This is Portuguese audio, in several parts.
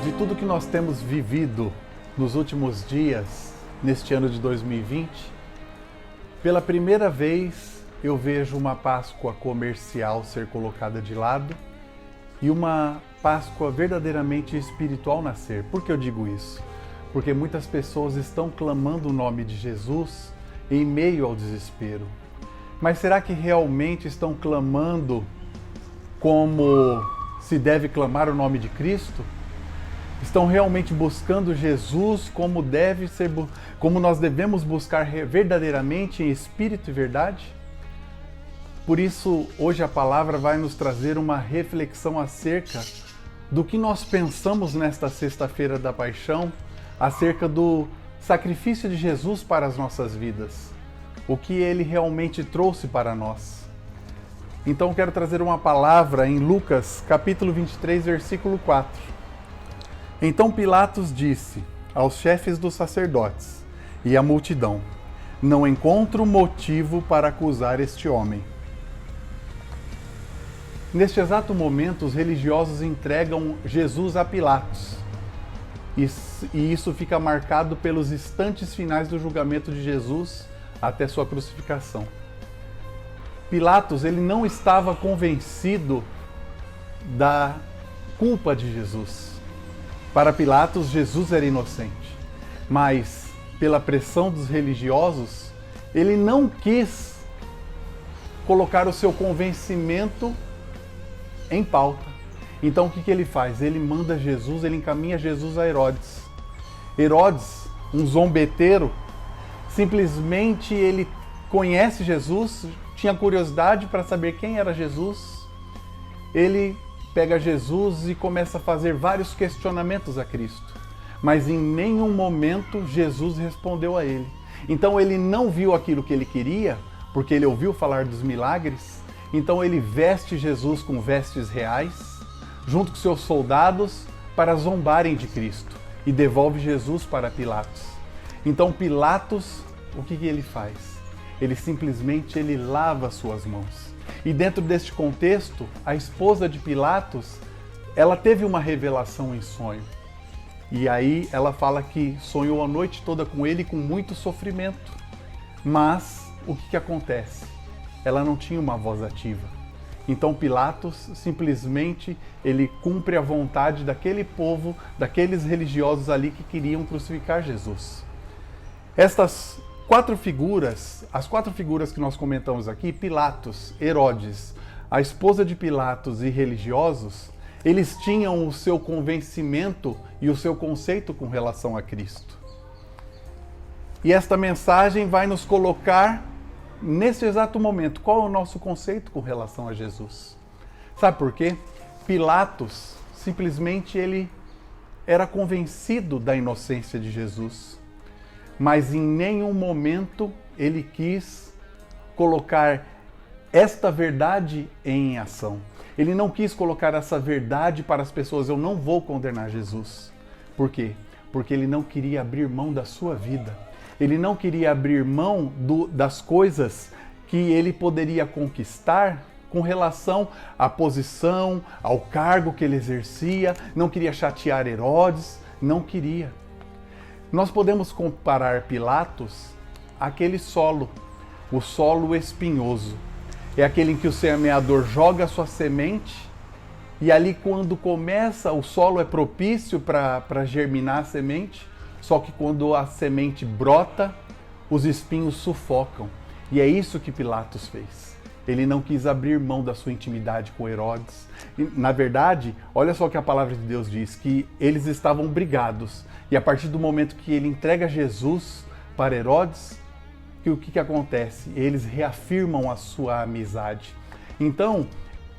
de tudo que nós temos vivido nos últimos dias, neste ano de 2020, pela primeira vez eu vejo uma Páscoa comercial ser colocada de lado e uma Páscoa verdadeiramente espiritual nascer. Por que eu digo isso? Porque muitas pessoas estão clamando o nome de Jesus em meio ao desespero. Mas será que realmente estão clamando como se deve clamar o nome de Cristo? Estão realmente buscando Jesus como nós devemos buscar verdadeiramente em espírito e verdade? Por isso, hoje a palavra vai nos trazer uma reflexão acerca do que nós pensamos nesta sexta-feira da paixão, acerca do sacrifício de Jesus para as nossas vidas, o que ele realmente trouxe para nós. Então quero trazer uma palavra em Lucas, capítulo 23, versículo 4. Então Pilatos disse aos chefes dos sacerdotes e à multidão: não encontro motivo para acusar este homem. Neste exato momento, os religiosos entregam Jesus a Pilatos. E isso fica marcado pelos instantes finais do julgamento de Jesus até sua crucificação. Pilatos, ele não estava convencido da culpa de Jesus. Para Pilatos, Jesus era inocente. Mas, pela pressão dos religiosos, ele não quis colocar o seu convencimento em pauta. Então o que ele faz? Ele manda Jesus, ele encaminha Jesus a Herodes. Herodes, um zombeteiro, simplesmente ele conhece Jesus, tinha curiosidade para saber quem era Jesus. Ele pega Jesus e começa a fazer vários questionamentos a Cristo. Mas em nenhum momento Jesus respondeu a ele. Então ele não viu aquilo que ele queria, porque ele ouviu falar dos milagres. Então ele veste Jesus com vestes reais, junto com seus soldados, para zombarem de Cristo, e devolve Jesus para Pilatos. Então Pilatos, o que ele faz? Ele simplesmente lava suas mãos. E dentro deste contexto, a esposa de Pilatos, ela teve uma revelação em sonho. E aí ela fala que sonhou a noite toda com ele com muito sofrimento. Mas o que acontece? Ela não tinha uma voz ativa. Então Pilatos simplesmente ele cumpre a vontade daquele povo, daqueles religiosos ali que queriam crucificar Jesus. Estas quatro figuras, as quatro figuras que nós comentamos aqui, Pilatos, Herodes, a esposa de Pilatos e religiosos, eles tinham o seu convencimento e o seu conceito com relação a Cristo. E esta mensagem vai nos colocar nesse exato momento, qual é o nosso conceito com relação a Jesus? Sabe por quê? Pilatos, simplesmente ele era convencido da inocência de Jesus, mas em nenhum momento ele quis colocar esta verdade em ação. Ele não quis colocar essa verdade para as pessoas: eu não vou condenar Jesus. Por quê? Porque ele não queria abrir mão da sua vida. Ele não queria abrir mão das coisas que ele poderia conquistar com relação à posição, ao cargo que ele exercia, não queria chatear Herodes, não queria. Nós podemos comparar Pilatos àquele solo, o solo espinhoso. É aquele em que o semeador joga a sua semente e ali quando começa, o solo é propício para germinar a semente. Só que quando a semente brota, os espinhos sufocam. E é isso que Pilatos fez. Ele não quis abrir mão da sua intimidade com Herodes. E, na verdade, olha só o que a palavra de Deus diz, que eles estavam brigados. E a partir do momento que ele entrega Jesus para Herodes, o que acontece? Eles reafirmam a sua amizade. Então,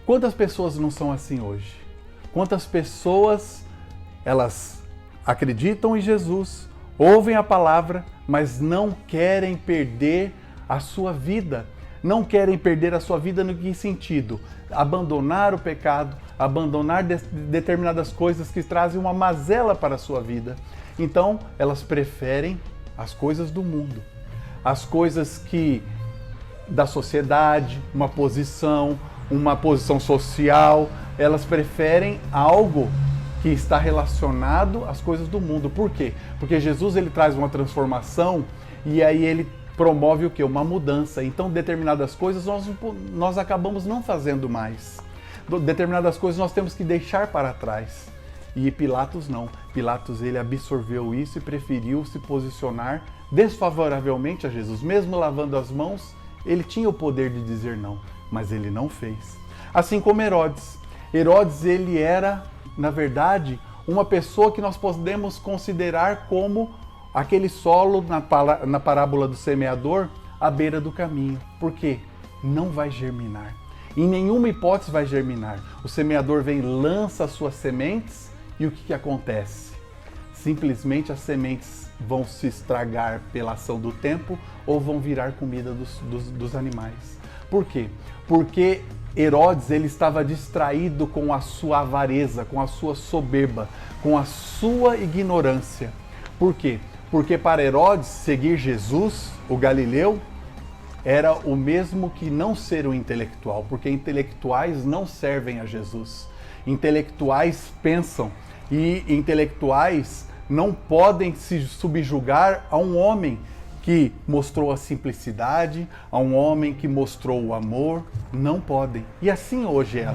quantas pessoas não são assim hoje? Quantas pessoas, elas acreditam em Jesus, ouvem a palavra, mas não querem perder a sua vida. Não querem perder a sua vida no que sentido? Abandonar o pecado, abandonar determinadas coisas que trazem uma mazela para a sua vida. Então, elas preferem as coisas do mundo, as coisas da sociedade, uma posição social, elas preferem algo que está relacionado às coisas do mundo. Por quê? Porque Jesus ele traz uma transformação e aí ele promove o quê? Uma mudança. Então, determinadas coisas nós acabamos não fazendo mais. Determinadas coisas nós temos que deixar para trás. E Pilatos não. Pilatos ele absorveu isso e preferiu se posicionar desfavoravelmente a Jesus. Mesmo lavando as mãos, ele tinha o poder de dizer não, mas ele não fez. Assim como Herodes. Herodes ele era, na verdade, uma pessoa que nós podemos considerar como aquele solo na parábola do semeador à beira do caminho. Por quê? Não vai germinar. Em nenhuma hipótese vai germinar. O semeador vem, lança as suas sementes e o que acontece? Simplesmente as sementes vão se estragar pela ação do tempo ou vão virar comida dos animais. Por quê? Porque Herodes ele estava distraído com a sua avareza, com a sua soberba, com a sua ignorância. Por quê? Porque para Herodes seguir Jesus, o Galileu, era o mesmo que não ser um intelectual, porque intelectuais não servem a Jesus. Intelectuais pensam e intelectuais não podem se subjugar a um homem que mostrou a simplicidade, a um homem que mostrou o amor, não podem. E assim hoje é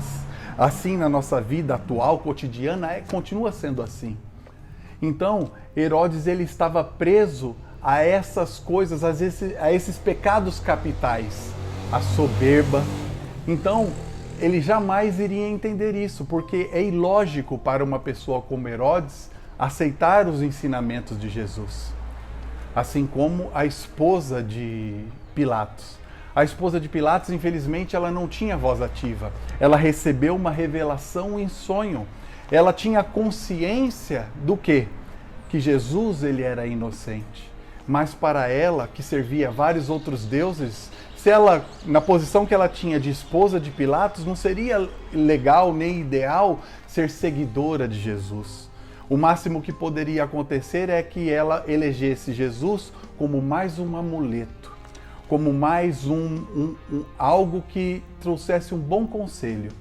assim na nossa vida atual, cotidiana, continua sendo assim. Então, Herodes ele estava preso a essas coisas, a esses pecados capitais, a soberba. Então, ele jamais iria entender isso, porque é ilógico para uma pessoa como Herodes aceitar os ensinamentos de Jesus. Assim como a esposa de Pilatos. A esposa de Pilatos, infelizmente, ela não tinha voz ativa. Ela recebeu uma revelação em sonho. Ela tinha consciência do quê? Que Jesus ele era inocente. Mas para ela, que servia a vários outros deuses, se ela, na posição que ela tinha de esposa de Pilatos, não seria legal nem ideal ser seguidora de Jesus. O máximo que poderia acontecer é que ela elegesse Jesus como mais um amuleto, como mais algo que trouxesse um bom conselho.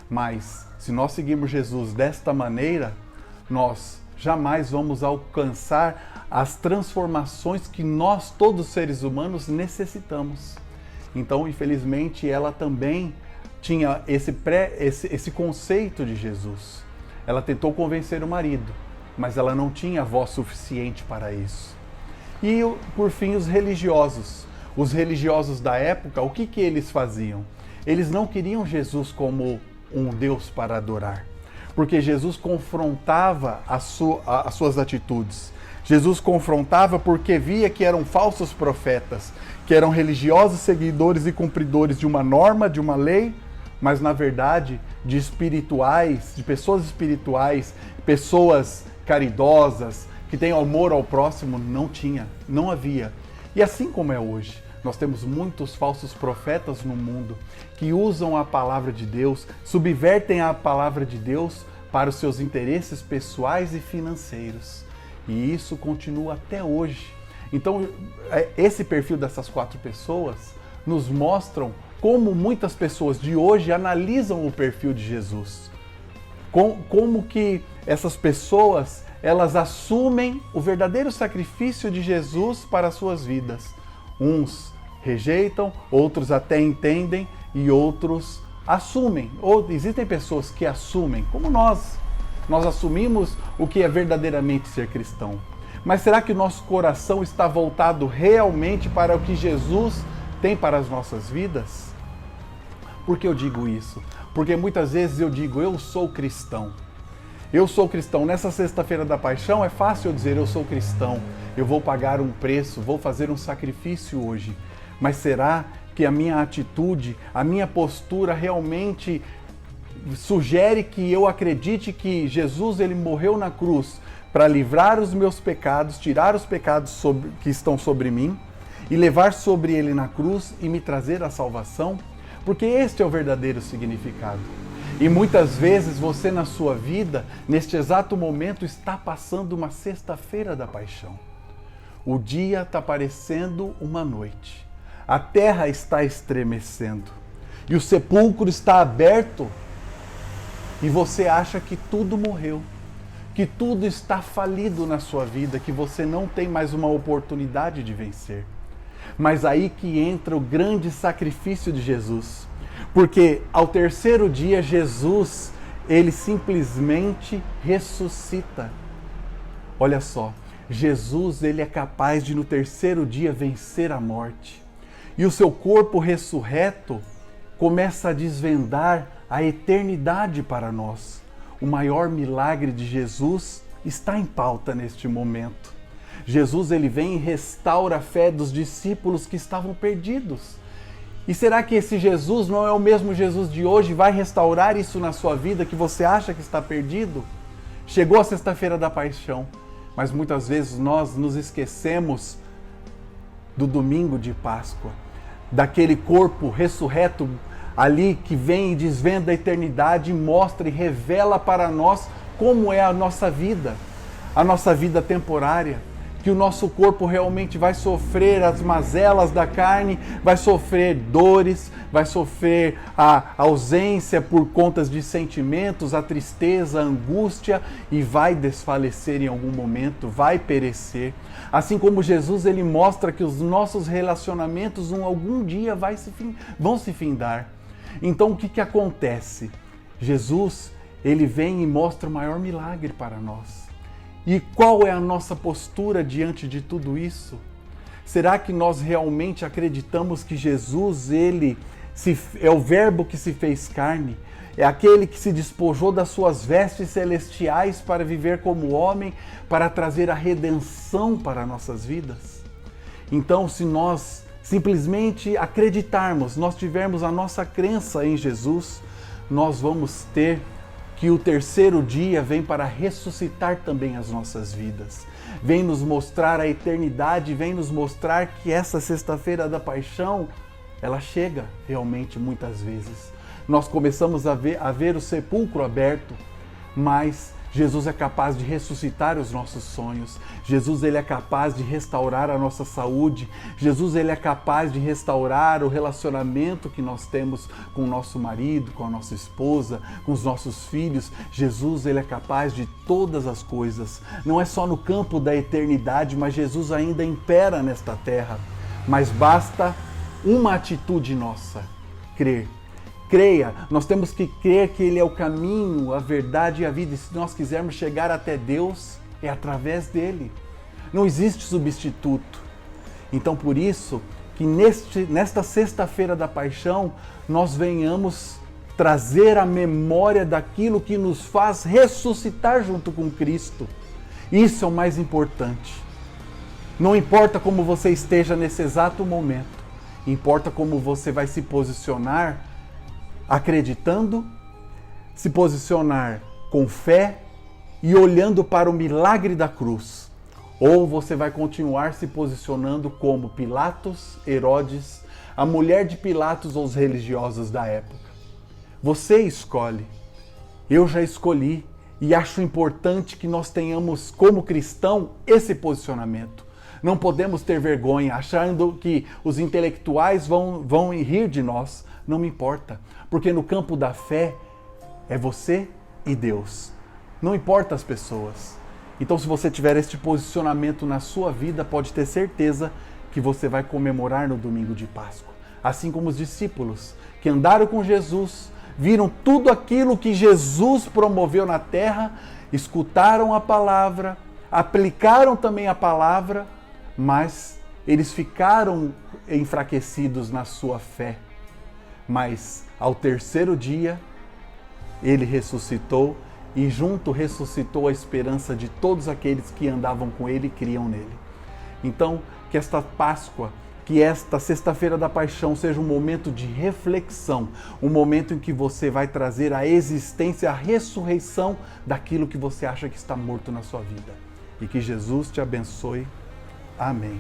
Mas se nós seguirmos Jesus desta maneira, nós jamais vamos alcançar as transformações que nós, todos seres humanos, necessitamos. Então, infelizmente, ela também tinha esse conceito de Jesus. Ela tentou convencer o marido, mas ela não tinha voz suficiente para isso. E, por fim, os religiosos. Os religiosos da época, o que eles faziam? Eles não queriam Jesus como um Deus para adorar, porque Jesus confrontava as suas atitudes. Jesus confrontava porque via que eram falsos profetas, que eram religiosos seguidores e cumpridores de uma norma, de uma lei, mas na verdade de espirituais, de pessoas espirituais, pessoas caridosas, que têm amor ao próximo, não havia. E assim como é hoje, nós temos muitos falsos profetas no mundo que usam a palavra de Deus, subvertem a palavra de Deus para os seus interesses pessoais e financeiros. E isso continua até hoje. Então, esse perfil dessas 4 pessoas nos mostram como muitas pessoas de hoje analisam o perfil de Jesus. Como que essas pessoas, elas assumem o verdadeiro sacrifício de Jesus para as suas vidas. Uns rejeitam, outros até entendem e outros assumem. Ou existem pessoas que assumem, como nós. Nós assumimos o que é verdadeiramente ser cristão. Mas será que o nosso coração está voltado realmente para o que Jesus tem para as nossas vidas? Por que eu digo isso? Porque muitas vezes eu digo, eu sou cristão. Eu sou cristão. Nessa sexta-feira da paixão é fácil eu dizer, eu sou cristão. Eu vou pagar um preço, vou fazer um sacrifício hoje. Mas será que a minha atitude, a minha postura realmente sugere que eu acredite que Jesus ele morreu na cruz para livrar os meus pecados, tirar os pecados que estão sobre mim e levar sobre ele na cruz e me trazer a salvação? Porque este é o verdadeiro significado. E muitas vezes você na sua vida, neste exato momento, está passando uma sexta-feira da paixão. O dia está parecendo uma noite. A terra está estremecendo. E o sepulcro está aberto. E você acha que tudo morreu. que tudo está falido na sua vida, que você não tem mais uma oportunidade de vencer. Mas aí que entra o grande sacrifício de Jesus. Porque ao terceiro dia, Jesus, ele simplesmente ressuscita. Olha só, Jesus, ele é capaz de no terceiro dia vencer a morte. E o seu corpo ressurreto começa a desvendar a eternidade para nós. O maior milagre de Jesus está em pauta neste momento. Jesus, ele vem e restaura a fé dos discípulos que estavam perdidos. E será que esse Jesus não é o mesmo Jesus de hoje? Vai restaurar isso na sua vida que você acha que está perdido? Chegou a sexta-feira da paixão, mas muitas vezes nós nos esquecemos do domingo de Páscoa, daquele corpo ressurreto ali que vem e desvenda a eternidade e mostra e revela para nós como é a nossa vida temporária, que o nosso corpo realmente vai sofrer as mazelas da carne, vai sofrer dores, vai sofrer a ausência por contas de sentimentos, a tristeza, a angústia, e vai desfalecer em algum momento, vai perecer. Assim como Jesus, ele mostra que os nossos relacionamentos algum dia vão se findar. Então o que acontece? Jesus, ele vem e mostra o maior milagre para nós. E qual é a nossa postura diante de tudo isso? Será que nós realmente acreditamos que Jesus, ele é o verbo que se fez carne? É aquele que se despojou das suas vestes celestiais para viver como homem, para trazer a redenção para nossas vidas? Então, se nós simplesmente acreditarmos, nós tivermos a nossa crença em Jesus, nós vamos ter que o terceiro dia vem para ressuscitar também as nossas vidas. Vem nos mostrar a eternidade, vem nos mostrar que essa sexta-feira da paixão, ela chega realmente muitas vezes. Nós começamos a ver o sepulcro aberto, mas Jesus é capaz de ressuscitar os nossos sonhos. Jesus, ele é capaz de restaurar a nossa saúde. Jesus, ele é capaz de restaurar o relacionamento que nós temos com o nosso marido, com a nossa esposa, com os nossos filhos. Jesus, ele é capaz de todas as coisas. Não é só no campo da eternidade, mas Jesus ainda impera nesta terra. Mas basta uma atitude nossa: crer. Creia, nós temos que crer que Ele é o caminho, a verdade e a vida. E se nós quisermos chegar até Deus, é através dEle. Não existe substituto. Então, por isso, que nesta sexta-feira da paixão, nós venhamos trazer a memória daquilo que nos faz ressuscitar junto com Cristo. Isso é o mais importante. Não importa como você esteja nesse exato momento, importa como você vai se posicionar acreditando, se posicionar com fé e olhando para o milagre da cruz. Ou você vai continuar se posicionando como Pilatos, Herodes, a mulher de Pilatos ou os religiosos da época. Você escolhe. Eu já escolhi e acho importante que nós tenhamos como cristão esse posicionamento. Não podemos ter vergonha achando que os intelectuais vão rir de nós. Não me importa, porque no campo da fé é você e Deus. Não importa as pessoas. Então, se você tiver este posicionamento na sua vida, pode ter certeza que você vai comemorar no domingo de Páscoa. Assim como os discípulos que andaram com Jesus, viram tudo aquilo que Jesus promoveu na terra, escutaram a palavra, aplicaram também a palavra, mas eles ficaram enfraquecidos na sua fé. Mas ao terceiro dia, ele ressuscitou e junto ressuscitou a esperança de todos aqueles que andavam com ele e criam nele. Então, que esta Páscoa, que esta sexta-feira da paixão seja um momento de reflexão, um momento em que você vai trazer a existência, a ressurreição daquilo que você acha que está morto na sua vida. E que Jesus te abençoe. Amém.